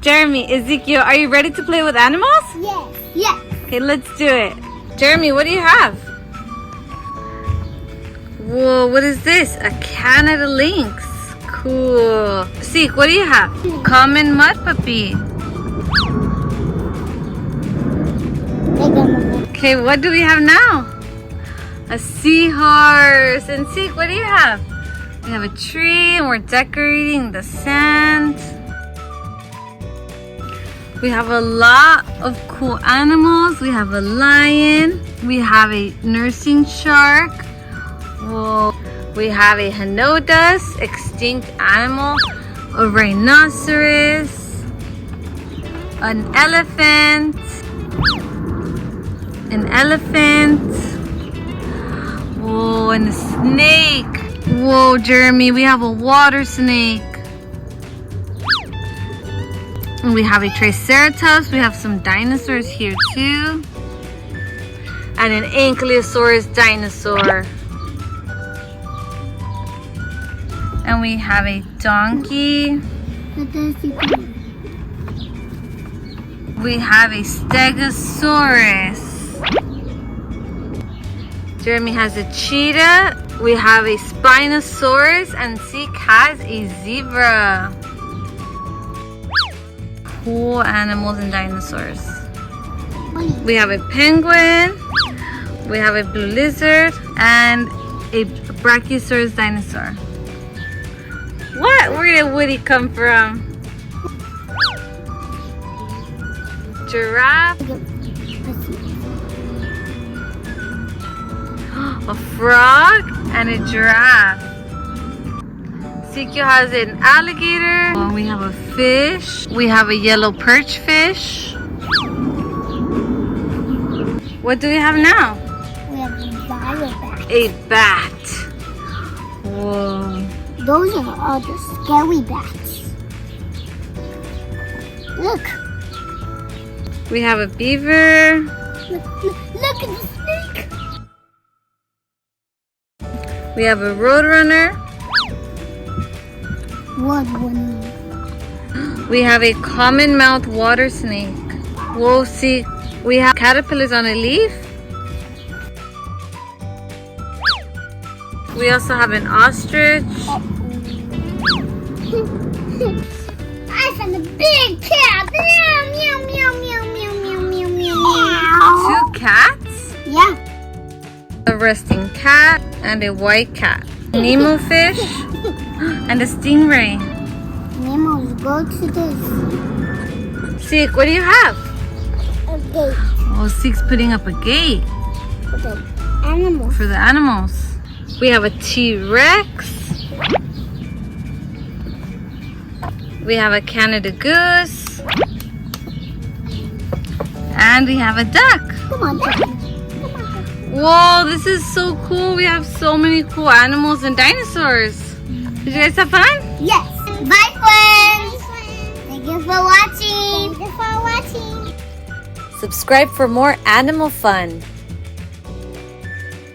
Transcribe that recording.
Jeremy, Ezekiel, are you ready to play with animals? Yes. Yes. Okay, let's do it. Jeremy, what do you have? Whoa, what is this? A Canada Lynx. Cool. Zeke, what do you have? Common mud puppy. Okay, what do we have now? A seahorse. And Zeke, what do you have? We have a tree and we're decorating the sand. We have a lot of cool animals. We have a lion. We have a nursing shark. Whoa. We have a Henodas, extinct animal. A rhinoceros. An elephant. An elephant. Whoa, and a snake. Whoa, Jeremy, we have a water snake. And we have a Triceratops. We have some dinosaurs here too. And an Ankylosaurus dinosaur. And we have a donkey. We have a Stegosaurus. Jeremy has a cheetah. We have a Spinosaurus. And Zeke has a zebra. Cool animals and dinosaurs. We have a penguin. We have a blue lizard. And a Brachiosaurus dinosaur. What? Where did Woody come from? Giraffe. A frog and a giraffe. Ezekiel has an alligator. We have a fish. We have a yellow perch fish. What do we have now? We have a bat. A bat. Whoa. Those are all the scary bats. Look. We have a beaver. Look at the snake. We have a roadrunner. What one? We have a common mouth water snake. Whoa, see, we have caterpillars on a leaf. We also have an ostrich. I found a big cat. Meow, meow, meow, meow, meow, meow, meow, meow. Two cats. Yeah. A resting cat and a white cat. Nemo fish and a stingray. Nemos, go to this. Zeke, what do you have? A gate Oh, Zeke's putting up a gate for the animals. for the animals. We have a T-Rex. We have a Canada goose. And we have a duck. Come on, Jack. Whoa, this is so cool. We have so many cool animals and dinosaurs. Did you guys have fun? Yes. Bye, friends. Thank you for watching. Thank you for watching. Subscribe for more animal fun.